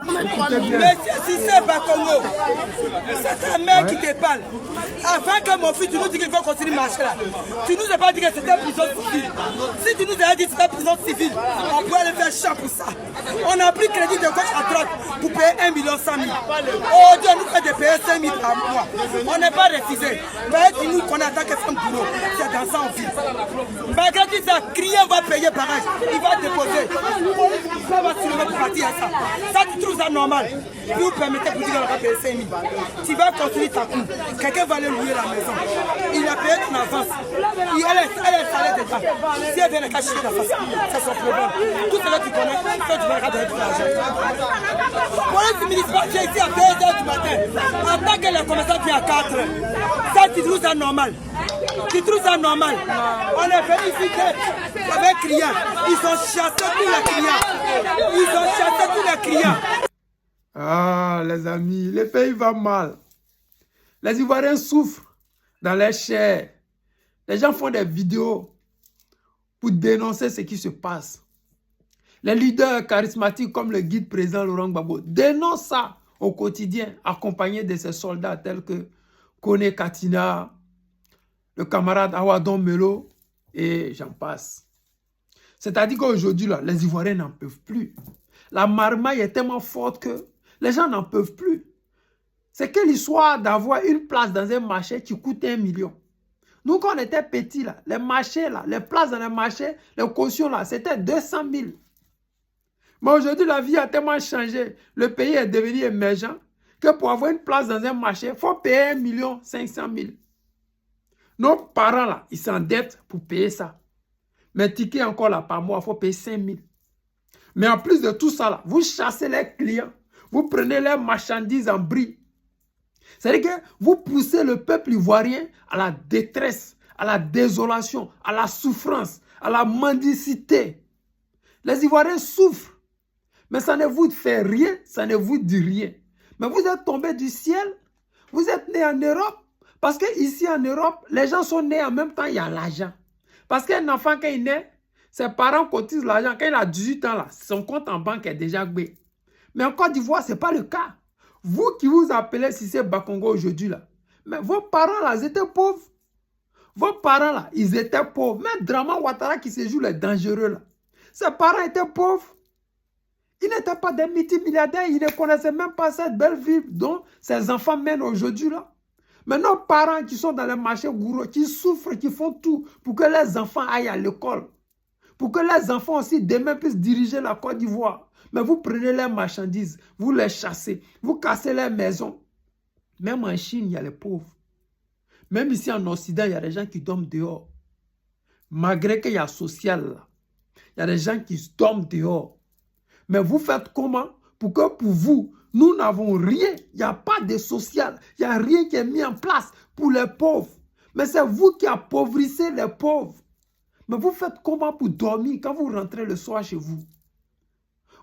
Mais si c'est pas Congo, c'est ta mère qui te parle. Avant que mon fils, tu nous dis qu'il faut continuer à marcher là. Tu nous as pas dit que c'était prison civile. Si tu nous avais dit que c'était prison civile, on pourrait aller faire champ pour ça. On a pris crédit de gauche à droite pour payer 1 100 000. Oh Dieu, nous fait de payer 5 000 par mois. On n'est pas refusé. Mais dis-nous qu'on attend que femme boulot. C'est dans ça on vit. Malgré tout ça, client va payer pareil. Il va déposer. Ça va se lever pour partir à ça. Ça, tu trouves ça normal? Vous permettez pour dire qu'on va payer 5 000. Tu vas continuer ta cour. Quelqu'un va aller louer la maison. Il a payé ton avance. Elle est salée déjà. Si elle vient le cacher la face, c'est son problème. Tout ce que tu connais, toi tu vas regarder tout l'argent. Police municipale, j'ai ici à 2h du matin. En tant que le commerçant vient à 4 h. Ça, tu trouves ça normal? Tu trouves ça normal? On est venu ici avec clients. Ils ont chassé tous les clients. Ils ont chassé tous les clients. Ah, les amis, le pays va mal. Les Ivoiriens souffrent dans leur chair. Les gens font des vidéos pour dénoncer ce qui se passe. Les leaders charismatiques comme le guide président Laurent Gbagbo dénoncent ça au quotidien, accompagnés de ces soldats tels que Kone Katina, le camarade Awadon Melo et j'en passe. C'est-à-dire qu'aujourd'hui, les Ivoiriens n'en peuvent plus. La marmaille est tellement forte que les gens n'en peuvent plus. C'est que l'histoire d'avoir une place dans un marché qui coûte 1 million. Nous, quand on était petits, là, les marchés, là, les places dans les marchés, les cautions, là, c'était 200 000. Mais aujourd'hui, la vie a tellement changé. Le pays est devenu émergent que pour avoir une place dans un marché, il faut payer 1 500 000. Nos parents, là, ils s'endettent pour payer ça. Mais ticket encore là, par mois, il faut payer 5 000. Mais en plus de tout ça, là, vous chassez les clients. Vous prenez leurs marchandises en bris. C'est-à-dire que vous poussez le peuple ivoirien à la détresse, à la désolation, à la souffrance, à la mendicité. Les Ivoiriens souffrent. Mais ça ne vous fait rien, ça ne vous dit rien. Mais vous êtes tombé du ciel, vous êtes né en Europe. Parce qu'ici en Europe, les gens sont nés en même temps, il y a l'argent. Parce qu'un enfant, quand il naît, ses parents cotisent l'argent. Quand il a 18 ans, là, son compte en banque est déjà gbé. Mais en Côte d'Ivoire, ce n'est pas le cas. Vous qui vous appelez Cissé Bakongo aujourd'hui, là, mais vos parents, là, ils étaient pauvres. Vos parents, là, ils étaient pauvres. Même Draman Ouattara qui se joue les dangereux, là. Ses parents étaient pauvres. Ils n'étaient pas des multimilliardaires. Ils ne connaissaient même pas cette belle vie dont ces enfants mènent aujourd'hui, là. Mais nos parents qui sont dans les marchés gourous, qui souffrent, qui font tout pour que les enfants aillent à l'école. Pour que les enfants aussi demain puissent diriger la Côte d'Ivoire. Mais vous prenez leurs marchandises, vous les chassez, vous cassez leurs maisons. Même en Chine, il y a les pauvres. Même ici en Occident, il y a des gens qui dorment dehors. Malgré qu'il y a social là. Il y a des gens qui dorment dehors. Mais vous faites comment pour que pour vous, nous n'avons rien. Il n'y a pas de social. Il n'y a rien qui est mis en place pour les pauvres. Mais c'est vous qui appauvrissez les pauvres. Mais vous faites comment pour dormir quand vous rentrez le soir chez vous?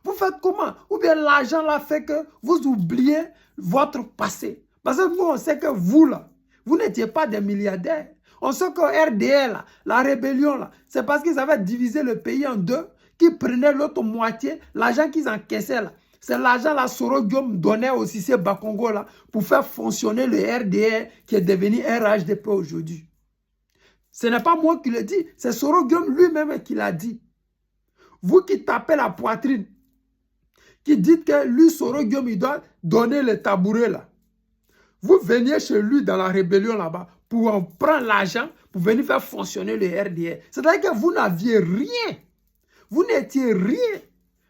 Vous faites comment? Ou bien l'argent là fait que vous oubliez votre passé. Parce que nous, on sait que vous là, vous n'étiez pas des milliardaires. On sait que RDL, là, la rébellion, là, c'est parce qu'ils avaient divisé le pays en deux, qu'ils prenaient l'autre moitié, l'argent qu'ils encaissaient là. C'est l'argent là, Soro Guillaume donnait au Cissé Bakongo là, pour faire fonctionner le RDL qui est devenu RHDP aujourd'hui. Ce n'est pas moi qui le dis, c'est Soro Guillaume lui-même qui l'a dit. Vous qui tapez la poitrine, qui dites que lui, Soro Guillaume, il doit donner le tabouret là. Vous veniez chez lui dans la rébellion là-bas pour en prendre l'argent pour venir faire fonctionner le RDR. C'est-à-dire que vous n'aviez rien. Vous n'étiez rien.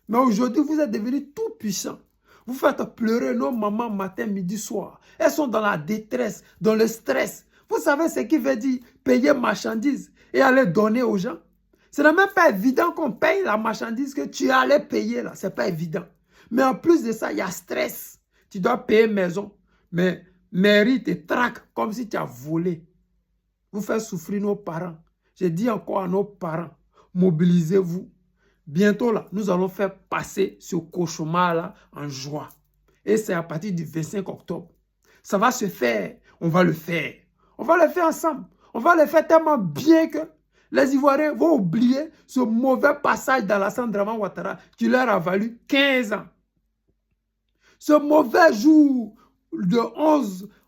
Mais aujourd'hui, vous êtes devenus tout puissants. Vous faites pleurer nos mamans matin, midi, soir. Elles sont dans la détresse, dans le stress. Vous savez ce qui veut dire payer marchandises et aller donner aux gens? Ce n'est même pas évident qu'on paye la marchandise que tu allais payer là. Ce n'est pas évident. Mais en plus de ça, il y a stress. Tu dois payer maison. Mais mairie te traque comme si tu as volé. Vous faites souffrir nos parents. Je dis encore à nos parents, mobilisez-vous. Bientôt là, nous allons faire passer ce cauchemar-là en joie. Et c'est à partir du 25 octobre. Ça va se faire. On va le faire. On va le faire ensemble. On va le faire tellement bien que les Ivoiriens vont oublier ce mauvais passage dans la Draman Ouattara qui leur a valu 15 ans. Ce mauvais jour de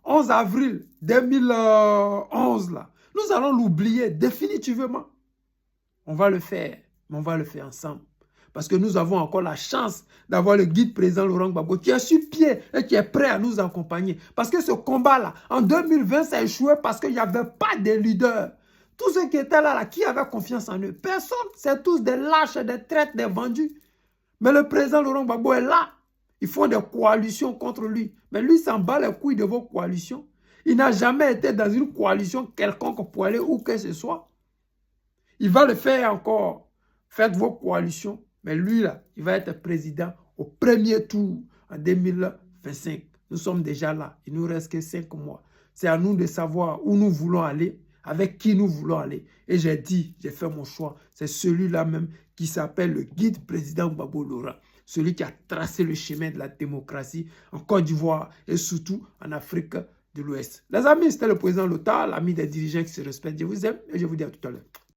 11 avril 2011, là, nous allons l'oublier définitivement. On va le faire, mais on va le faire ensemble. Parce que nous avons encore la chance d'avoir le guide président Laurent Gbagbo qui est sur pied et qui est prêt à nous accompagner. Parce que ce combat-là, en 2020, ça a échoué parce qu'il n'y avait pas de leader. Tous ceux qui étaient là, qui avaient confiance en eux, personne, c'est tous des lâches, des traites, des vendus. Mais le président Laurent Gbagbo est là. Ils font des coalitions contre lui. Mais lui s'en bat les couilles de vos coalitions. Il n'a jamais été dans une coalition quelconque pour aller où que ce soit. Il va le faire encore. Faites vos coalitions. Mais lui, là, il va être président au premier tour en 2025. Nous sommes déjà là. Il ne nous reste que 5 mois. C'est à nous de savoir où nous voulons aller, avec qui nous voulons aller. Et j'ai dit, j'ai fait mon choix. C'est celui-là même qui s'appelle le guide président Gbagbo Laurent. Celui qui a tracé le chemin de la démocratie en Côte d'Ivoire et surtout en Afrique de l'Ouest. Les amis, c'était le président Lothar, l'ami des dirigeants qui se respectent. Je vous aime et je vous dis à tout à l'heure.